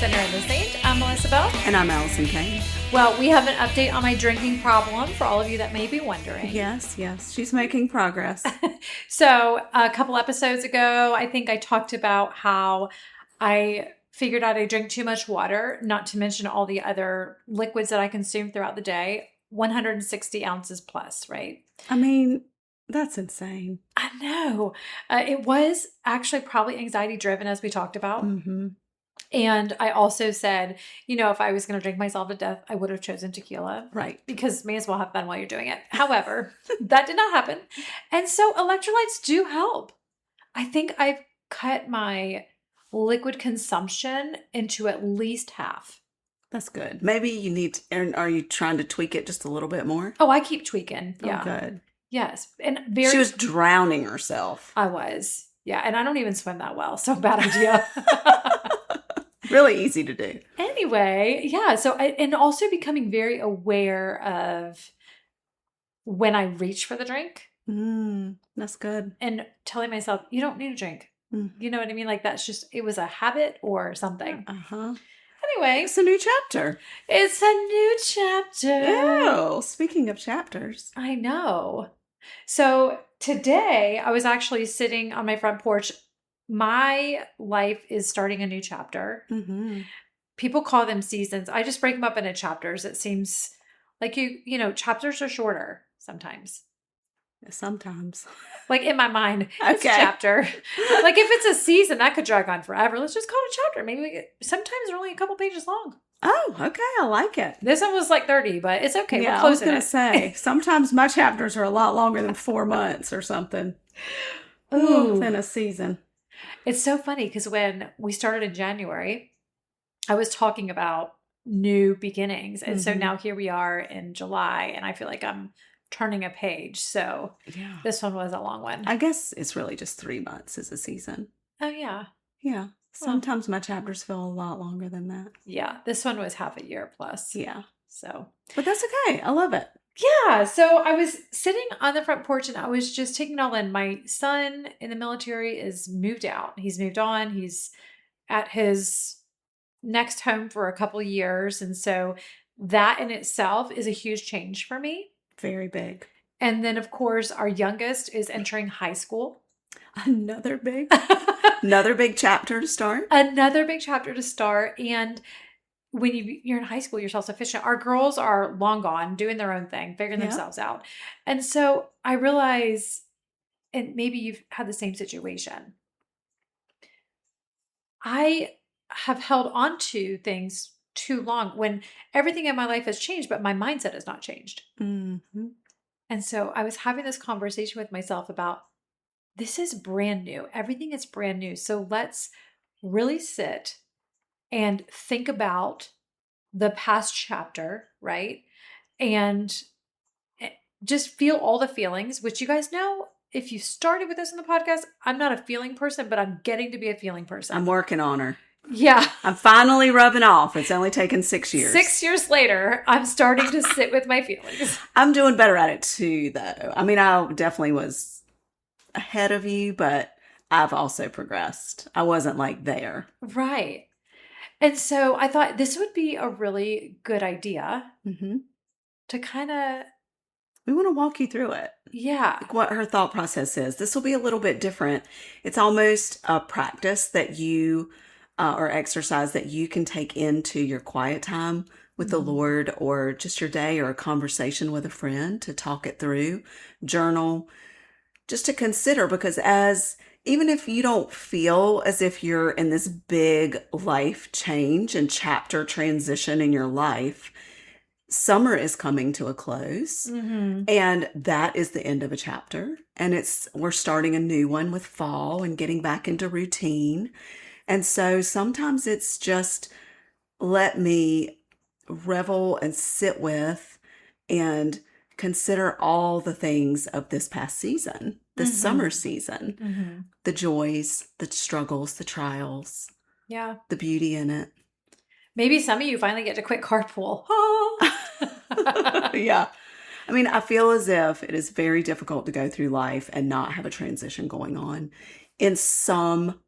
Sinner and the Saint. I'm Melissa Bell. And I'm Allison Kane. Well, we have an update on my drinking problem for all of you that may be wondering. Yes. She's making progress. So a couple episodes ago, I think I talked about how I figured out I drink too much water, not to mention all the other liquids that I consume throughout the day, 160 ounces plus, right? I mean, that's insane. I know. It was actually probably anxiety driven, as we talked about. Mm-hmm. And I also said, if I was going to drink myself to death, I would have chosen tequila. Right. Because may as well have fun while you're doing it. However, that did not happen. And so electrolytes do help. I think I've cut my liquid consumption into at least half. That's good. Maybe you need to, are you trying to tweak it just a little bit more? Oh, I keep tweaking. Yeah. Oh, good. Yes. And She was drowning herself. I was. Yeah. And I don't even swim that well. So bad idea. Really easy to do. Anyway, yeah. So, and also becoming very aware of when I reach for the drink. That's good. And telling myself, you don't need a drink. You know what I mean? Like that's just, it was a habit or something. Uh-huh. Anyway. It's a new chapter. It's a new chapter. Oh, speaking of chapters. I know. So today I was actually sitting on my front porch. My life is starting a new chapter. Mm-hmm. People call them seasons. I just break them up into chapters. It seems like chapters are shorter sometimes. Sometimes. Like in my mind, it's Okay. a chapter. Like if it's a season, that could drag on forever. Let's just call it a chapter. Maybe sometimes they're only a couple pages long. Oh, okay. I like it. This one was like 30, but it's okay. Yeah, We're I was closing going it. to say, sometimes my chapters are a lot longer than 4 months or something. Ooh. Than a season. It's so funny because when we started in January, I was talking about new beginnings. And so now here we are in July, and I feel like I'm turning a page. So Yeah. this one was a long one. I guess it's really just 3 months is a season. Oh, yeah. Yeah. Sometimes my chapters feel a lot longer than that. Yeah. This one was half a year plus. Yeah. So. But that's okay. I love it. Yeah. So I was sitting on the front porch and I was just taking it all in. My son in the military is moved out. He's moved on. He's at his next home for a couple of years. And so that in itself is a huge change for me. Very big. And then, of course, our youngest is entering high school. Another big chapter to start. Another big chapter to start. And when you're in high school, you're self-sufficient. Our girls are long gone, doing their own thing, figuring themselves out. And so I realize, and maybe you've had the same situation, I have held on to things too long when everything in my life has changed, but my mindset has not changed. Mm-hmm. And so I was having this conversation with myself about, this is brand new. Everything is brand new. So let's really sit and think about the past chapter, right? And just feel all the feelings, which you guys know, if you started with this in the podcast, I'm not a feeling person, but I'm getting to be a feeling person. I'm working on her. Yeah. I'm finally rubbing off. It's only taken 6 years. 6 years later, I'm starting to sit with my feelings. I'm doing better at it too, though. I mean, I definitely was ahead of you, but I've also progressed. I wasn't like there. Right. And so I thought this would be a really good idea to kind of... We want to walk you through it. Yeah. Like what her thought process is. This will be a little bit different. It's almost a practice that you... or exercise that you can take into your quiet time with the Lord, or just your day, or a conversation with a friend to talk it through, journal, just to consider, because even if you don't feel as if you're in this big life change and chapter transition in your life, summer is coming to a close, and that is the end of a chapter, and we're starting a new one with fall and getting back into routine. And so sometimes it's just let me revel and sit with and consider all the things of this past season, this summer season, the joys, the struggles, the trials, the beauty in it. Maybe some of you finally get to quit carpool. Yeah. I mean, I feel as if it is very difficult to go through life and not have a transition going on in some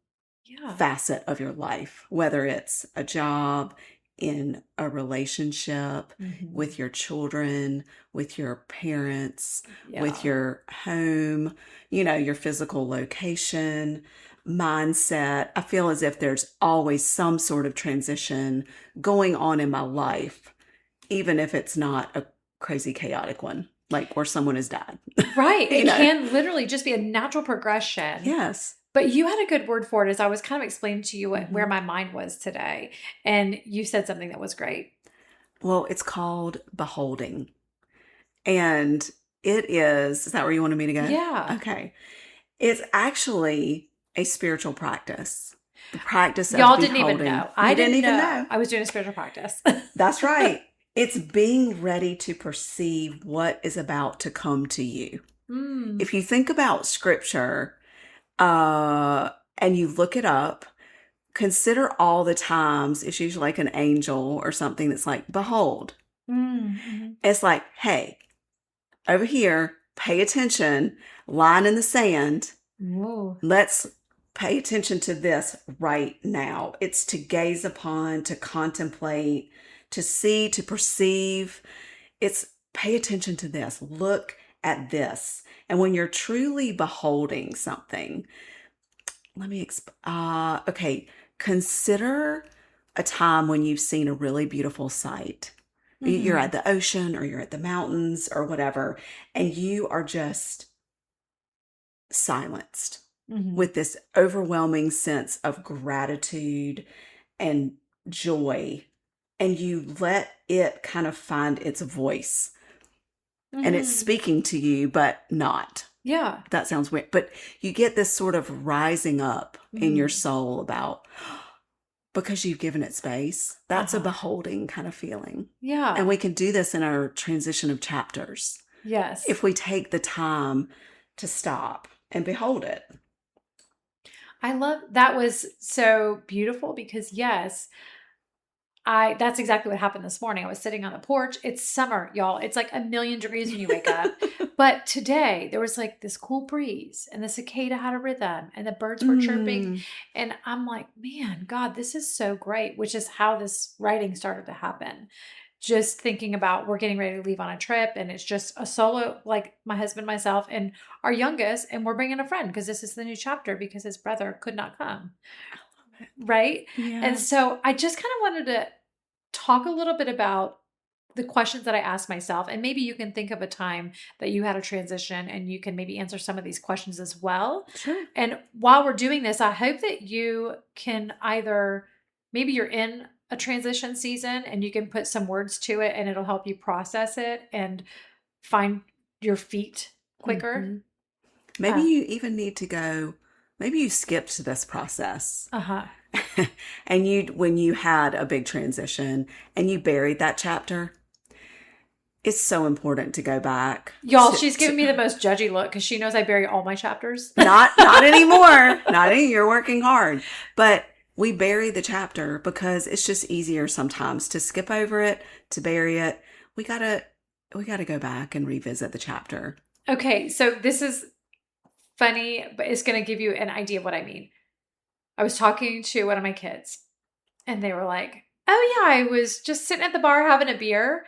facet of your life, whether it's a job, in a relationship, with your children, with your parents, with Yeah. your home, your physical location, mindset. I feel as if there's always some sort of transition going on in my life, even if it's not a crazy chaotic one, like where someone has died. Right. you It know? can literally just be a natural progression. Yes. But you had a good word for it as I was kind of explaining to you where Mhm. my mind was today. And you said something that was great. Well, it's called beholding. And is that where you wanted me to go? Yeah. Okay. It's actually a spiritual practice, the practice of Y'all didn't even beholding. know. I You didn't didn't even know know. I was doing a spiritual practice. That's right. It's being ready to perceive what is about to come to you. Mm. If you think about scripture, and you look it up, consider all the times it's usually like an angel or something that's like, behold. Mm-hmm. It's like, hey, over here, pay attention, line in the sand. Ooh. Let's pay attention to this right now. It's to gaze upon, to contemplate, to see, to perceive. It's pay attention to this. Look at this. And when you're truly beholding something, okay, consider a time when you've seen a really beautiful sight. You're Mm-hmm. at the ocean or you're at the mountains or whatever, and you are just silenced Mm-hmm. with this overwhelming sense of gratitude and joy. And you let it kind of find its voice. And it's Mm-hmm. speaking to you, but not. Yeah. That sounds weird. But you get this sort of rising up in your Mm. soul about because you've given it space. That's a Uh-huh. beholding kind of feeling. And Yeah. we can do this in our transition of chapters Yes. if we take the time to stop and behold it. I love that was so beautiful because yes, that's exactly what happened this morning. I was sitting on the porch. It's summer, y'all. It's like 1,000,000 degrees when you wake up. But today there was like this cool breeze and the cicada had a rhythm and the birds were chirping. Mm. And I'm like, man, God, this is so great, which is how this writing started to happen. Just thinking about we're getting ready to leave on a trip and it's just a solo, like my husband, myself, and our youngest, and we're bringing a friend because this is the new chapter because his brother could not come. Right. And Yes. so I just kind of wanted to talk a little bit about the questions that I asked myself. And maybe you can think of a time that you had a transition and you can maybe answer some of these questions as well. Sure. And while we're doing this, I hope that you can either, maybe you're in a transition season and you can put some words to it and it'll help you process it and find your feet quicker. Mhm. Maybe you even need to go, maybe you skipped this process. Uh-huh. And when you had a big transition and you buried that chapter, it's so important to go back Y'all, to, she's giving me the most judgy look because she knows I bury all my chapters. not anymore. Not any, you're working hard. But we bury the chapter because it's just easier sometimes to skip over it, to bury it. We gotta go back and revisit the chapter. Okay, so this is funny, but it's going to give you an idea of what I mean. I was talking to one of my kids and they were like, "Oh yeah, I was just sitting at the bar having a beer."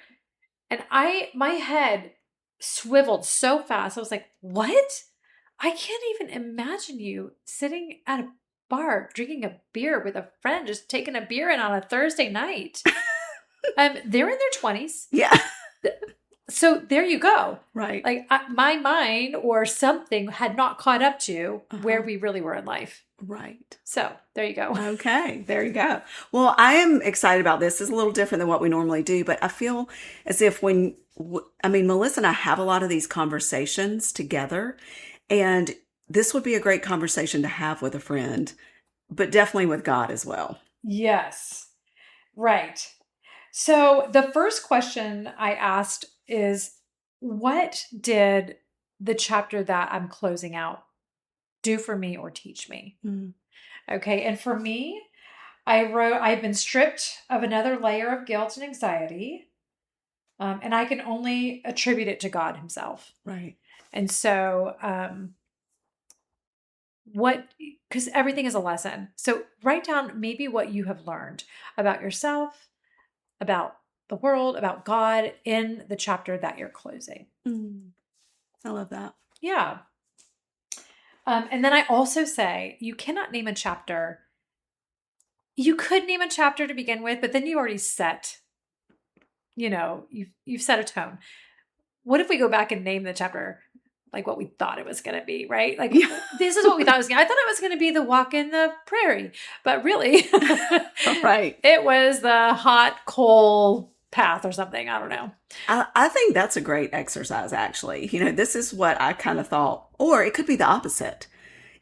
And my head swiveled so fast. I was like, "What? I can't even imagine you sitting at a bar drinking a beer with a friend, just taking a beer in on a Thursday night." They're in their 20s. Yeah. So there you go. Right. Like my mind or something had not caught up to where we really were in life. Right. So there you go. Okay, there you go. Well, I am excited about this. It's a little different than what we normally do, but I feel as if Melissa and I have a lot of these conversations together, and this would be a great conversation to have with a friend, but definitely with God as well. Yes. Right. So the first question I asked is, what did the chapter that I'm closing out do for me or teach me? Mm. Okay. And for me, I wrote, I've been stripped of another layer of guilt and anxiety. And I can only attribute it to God Himself. Right. And so because everything is a lesson. So write down maybe what you have learned about yourself, about the world, about God in the chapter that you're closing. I love that. Yeah. And then I also say you cannot name a chapter. You could name a chapter to begin with, but then you already set, you've set a tone. What if we go back and name the chapter like what we thought it was going to be, right? Like, this is what we thought it was going to be. I thought it was going to be the walk in the prairie, but really, Right. it was the hot coal path or something. I don't know. I think that's a great exercise, actually. This is what I kind of thought, or it could be the opposite.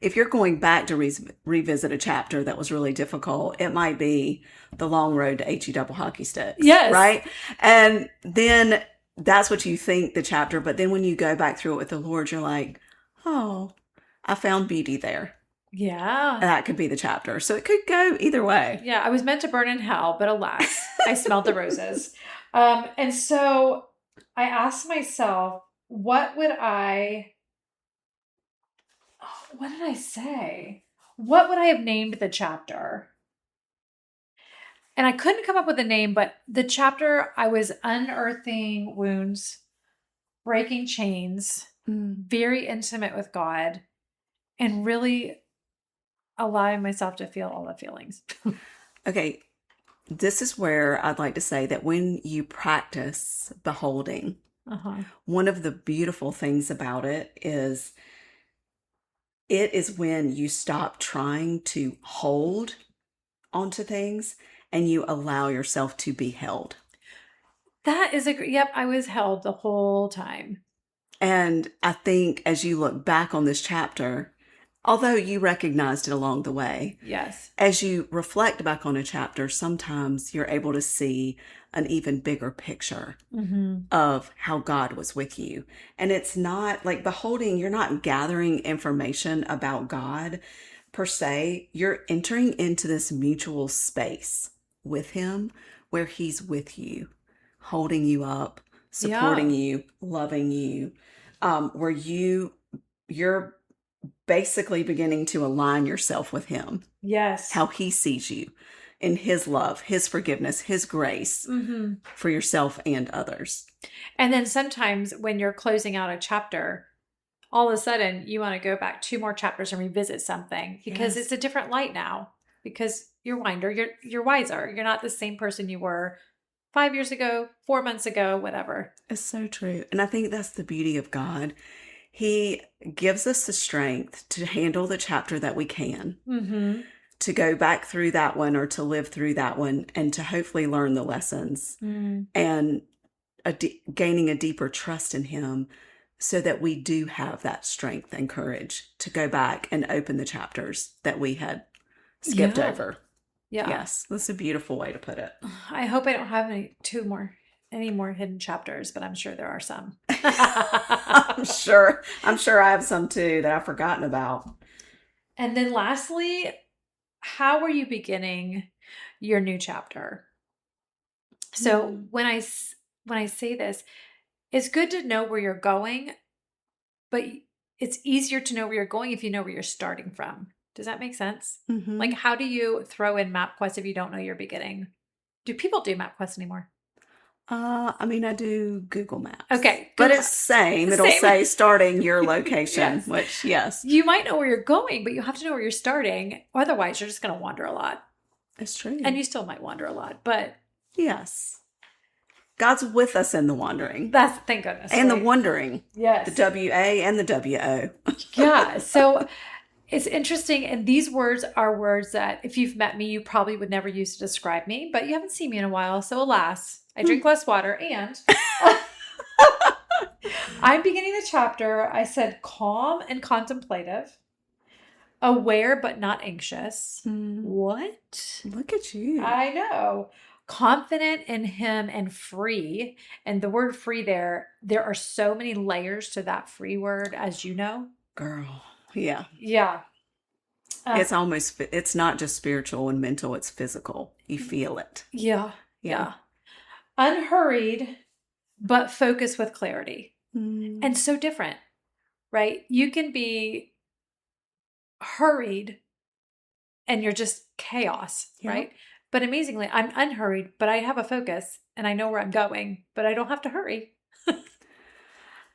If you're going back to revisit a chapter that was really difficult, it might be the long road to HE double hockey sticks. Yes. Right? And then that's what you think the chapter, but then when you go back through it with the Lord, you're like, oh, I found beauty there. Yeah. And that could be the chapter. So it could go either way. Yeah. I was meant to burn in hell, but alas, I smelled the roses. And so I asked myself, what did I say? What would I have named the chapter? And I couldn't come up with a name, but the chapter, I was unearthing wounds, breaking chains, very intimate with God, and really allowing myself to feel all the feelings. Okay. This is where I'd like to say that when you practice beholding, one of the beautiful things about it is when you stop trying to hold onto things and you allow yourself to be held. That is yep, I was held the whole time. And I think as you look back on this chapter, although you recognized it along the way, yes, as you reflect back on a chapter, sometimes you're able to see an even bigger picture of how God was with you. And it's not like beholding, you're not gathering information about God per se. You're entering into this mutual space with Him where He's with you, holding you up, supporting you, loving you, where you're basically beginning to align yourself with Him. Yes. How He sees you in His love, His forgiveness, His grace for yourself and others. And then sometimes when you're closing out a chapter, all of a sudden you want to go back 2 more chapters and revisit something because it's a different light now, because you're wiser, you're wiser. You're not the same person you were 5 years ago, 4 months ago, whatever. It's so true. And I think that's the beauty of God. He gives us the strength to handle the chapter that we can, to go back through that one or to live through that one and to hopefully learn the lessons and gaining a deeper trust in Him so that we do have that strength and courage to go back and open the chapters that we had skipped over. Yeah. Yes, that's a beautiful way to put it. I hope I don't have any more hidden chapters, but I'm sure there are some. I'm sure I have some too that I've forgotten about. And then lastly, how are you beginning your new chapter? So when I say this, it's good to know where you're going, but it's easier to know where you're going if you know where you're starting from. Does that make sense? Like, how do you throw in MapQuest if you don't know your beginning? Do people do MapQuest anymore? I mean, I do Google Maps. Okay. But it's same. It'll say starting your location, which, yes. You might know where you're going, but you have to know where you're starting. Otherwise, you're just going to wander a lot. It's true. And you still might wander a lot, but. Yes. God's with us in the wandering. Thank goodness. And the wondering. Yes. The W-A and the W-O. Yeah. So it's interesting. And these words are words that if you've met me, you probably would never use to describe me, but you haven't seen me in a while. So alas, I drink less water and I'm beginning the chapter. I said calm and contemplative, aware but not anxious. What? Look at you. I know. Confident in Him and free. And the word free there are so many layers to that free word, as you know. Girl. Yeah. Yeah. It's not just spiritual and mental, it's physical. You feel it. Yeah. Yeah. Unhurried, but focused with clarity. And so different, right? You can be hurried and you're just chaos, Yeah. right? But amazingly, I'm unhurried, but I have a focus and I know where I'm going, but I don't have to hurry.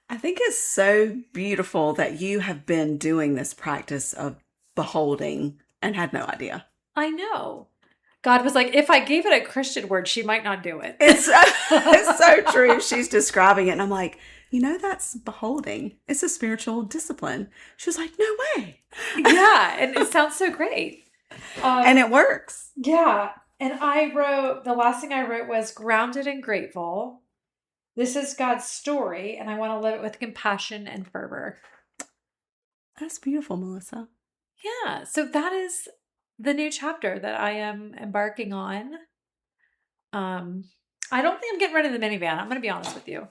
I think it's so beautiful that you have been doing this practice of beholding and had no idea. I know. God was like, if I gave it a Christian word, she might not do it. It's so true. She's describing it, and I'm like, that's beholding. It's a spiritual discipline. She was like, no way. Yeah, and it sounds so great. And it works. Yeah. And the last thing I wrote was grounded and grateful. This is God's story, and I want to live it with compassion and fervor. That's beautiful, Melissa. Yeah. So that is the new chapter that I am embarking on. I don't think I'm getting rid of the minivan. I'm going to be honest with you.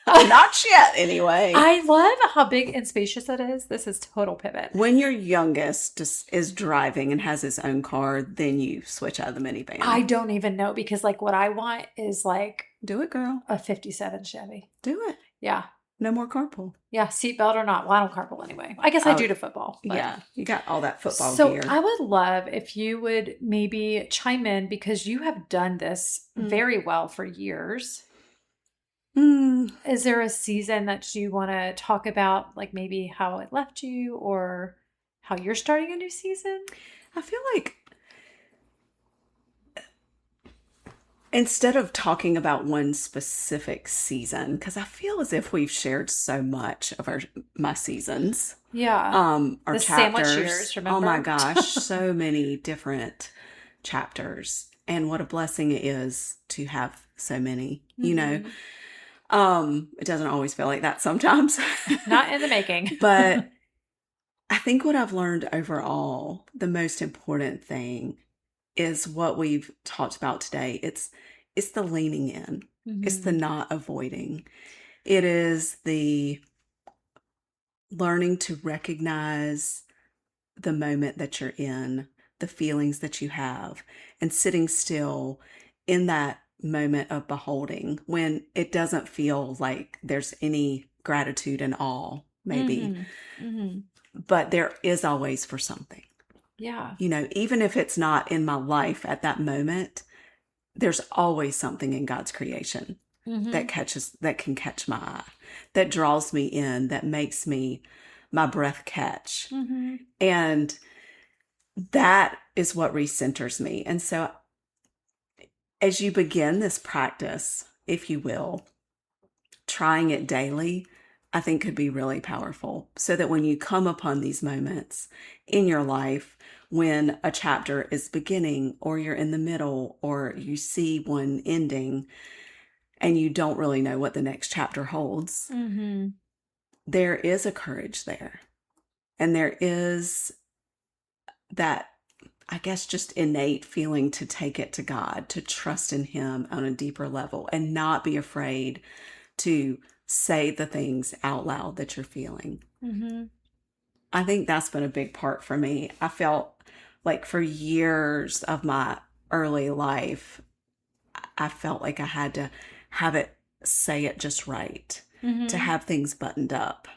Not yet, anyway. I love how big and spacious it is. This is total pivot. When your youngest just is driving and has his own car, then you switch out of the minivan. I don't even know because what I want is do it, girl. a 57 Chevy. Do it. Yeah. No more carpool. Yeah, seatbelt or not. Well, I don't carpool anyway. I guess I do to football. But. Yeah, you got all that football gear. So I would love if you would maybe chime in because you have done this very well for years. Is there a season that you want to talk about, maybe how it left you or how you're starting a new season? I feel like instead of talking about one specific season, because I feel as if we've shared so much of my seasons. Yeah. Our the chapters. Sandwich years, remember? Oh my gosh, so many different chapters. And what a blessing it is to have so many, It doesn't always feel like that sometimes. Not in the making. But I think what I've learned overall, the most important thing is what we've talked about today. It's the leaning in. It's the not avoiding. It is the learning to recognize the moment that you're in, the feelings that you have, and sitting still in that moment of beholding when it doesn't feel like there's any gratitude and awe, maybe. But there is always for something. Yeah. Even if it's not in my life at that moment, there's always something in God's creation that can catch my eye, that draws me in, that makes my breath catch. And that is what recenters me. And so as you begin this practice, if you will, trying it daily, I think could be really powerful, so that when you come upon these moments in your life, when a chapter is beginning or you're in the middle or you see one ending and you don't really know what the next chapter holds, there is a courage there. And there is that, I guess, just innate feeling to take it to God, to trust in Him on a deeper level and not be afraid to say the things out loud that you're feeling. I think that's been a big part for me. I felt like for years of my early life, I felt like I had to say it just right, to have things buttoned up.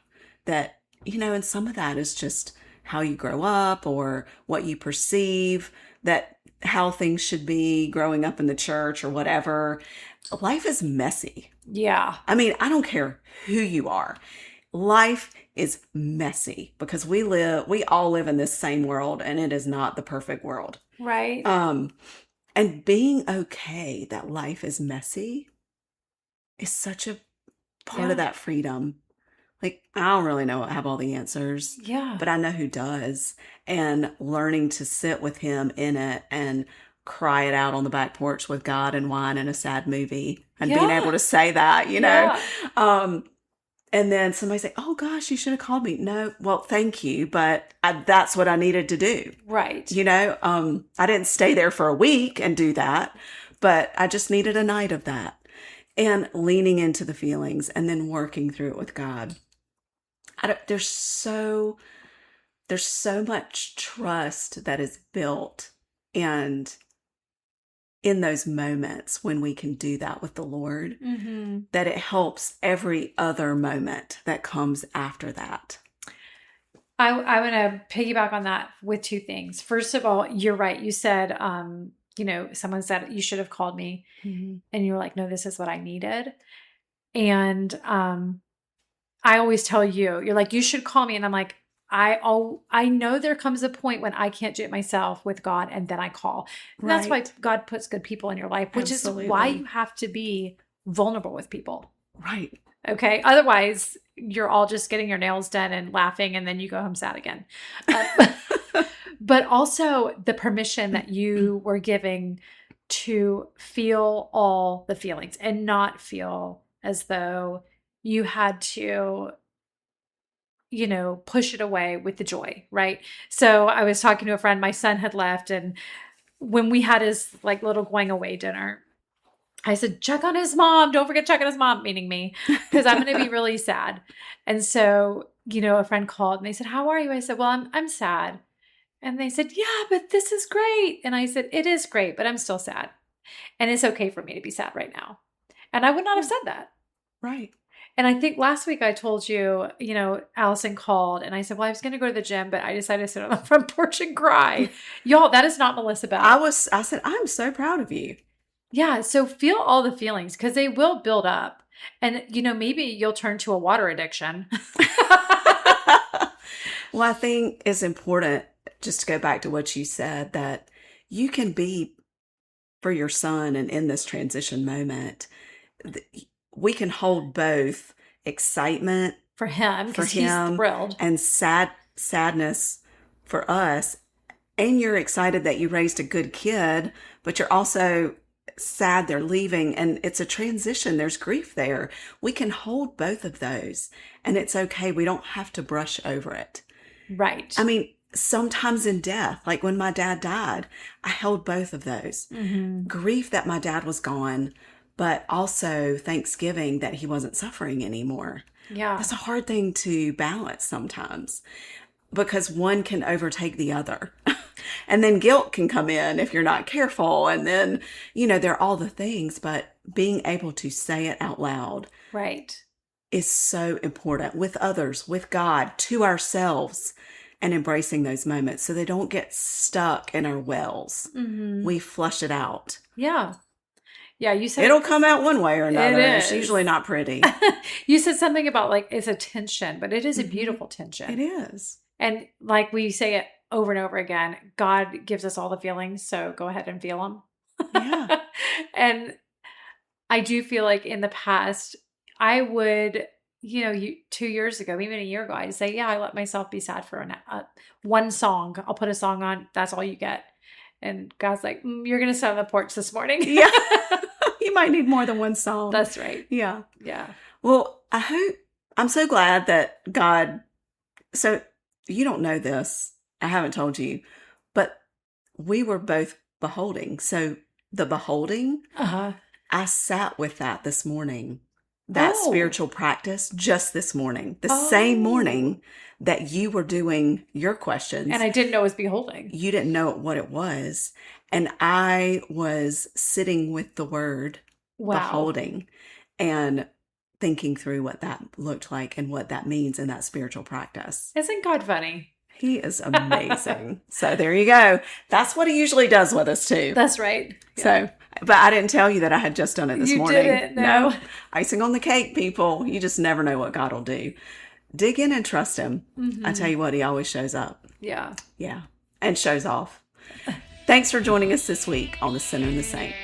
That, and some of that is just how you grow up or what you perceive that how things should be growing up in the church or whatever. Life is messy. Yeah. I mean, I don't care who you are. Life is messy because we all live in this same world, and it is not the perfect world. Right. And being okay that life is messy is such a part of that freedom. I don't really have all the answers. Yeah. But I know who does. And learning to sit with Him in it and cry it out on the back porch with God and wine and a sad movie and being able to say that, and then somebody say, oh gosh, you should have called me. No, well, thank you. But that's what I needed to do. Right. I didn't stay there for a week and do that, but I just needed a night of that. And leaning into the feelings and then working through it with God. There's so much trust that is built, and in those moments when we can do that with the Lord, that it helps every other moment that comes after that. I want to piggyback on that with two things. First of all, you're right. You said, someone said you should have called me, Mm-hmm. and you were like, no, this is what I needed. And I always tell you, you're like, you should call me, and I'm like, I know there comes a point when I can't do it myself with God, and then I call. And that's why God puts good people in your life, which Absolutely. is why you have to be vulnerable with people. Right. Okay. Otherwise, you're all just getting your nails done and laughing, and then you go home sad again. But also the permission that you were giving to feel all the feelings and not feel as though you had to, push it away with the joy, right? So I was talking to a friend, my son had left, and when we had his like little going away dinner, I said, check on his mom. Don't forget to check on his mom, meaning me, because I'm going to be really sad. And so, a friend called and they said, how are you? I said, well, I'm sad. And they said, yeah, but this is great. And I said, it is great, but I'm still sad. And it's okay for me to be sad right now. And I would not have said that. Right. And I think last week I told you, Allison called and I said, well, I was going to go to the gym, but I decided to sit on the front porch and cry. Y'all, that is not Melissa Bell. I said, I'm so proud of you. Yeah. So feel all the feelings because they will build up. And, maybe you'll turn to a water addiction. Well, I think it's important, just to go back to what you said, that you can be for your son and in this transition moment, we can hold both excitement for him because he's thrilled and sadness for us. And you're excited that you raised a good kid, but you're also sad they're leaving, and it's a transition. There's grief there. We can hold both of those, and it's okay. We don't have to brush over it. Right. I mean, sometimes in death, like when my dad died, I held both of those. Mm-hmm. Grief that my dad was gone, but also thanksgiving that he wasn't suffering anymore. Yeah. That's a hard thing to balance sometimes because one can overtake the other. And then guilt can come in if you're not careful. And then, there are all the things, but being able to say it out loud. Right. Is so important with others, with God, to ourselves, and embracing those moments so they don't get stuck in our wells. Mm-hmm. We flush it out. Yeah. Yeah, you said it'll come out one way or another. It's usually not pretty. You said something about like it's a tension, but it is a beautiful tension. It is. And like we say it over and over again, God gives us all the feelings, so go ahead and feel them. Yeah. And I do feel like in the past, I would, 2 years ago, even a year ago, I'd say, yeah, I let myself be sad for one song. I'll put a song on. That's all you get. And God's like, you're going to sit on the porch this morning. Yeah. You might need more than one song. That's right. Yeah. Yeah. Well, I'm so glad that God, so you don't know this. I haven't told you, but we were both beholding. So the beholding, I sat with that this morning. That spiritual practice just this morning, the same morning that you were doing your questions. And I didn't know it was beholding. You didn't know what it was. And I was sitting with the word beholding and thinking through what that looked like and what that means in that spiritual practice. Isn't God funny? He is amazing. So there you go. That's what he usually does with us too. That's right. Yeah. So, but I didn't tell you that I had just done it this morning. You didn't, no. Icing on the cake, people. You just never know what God will do. Dig in and trust him. Mm-hmm. I tell you what, he always shows up. Yeah. Yeah. And shows off. Thanks for joining us this week on The Sinner and the Saint.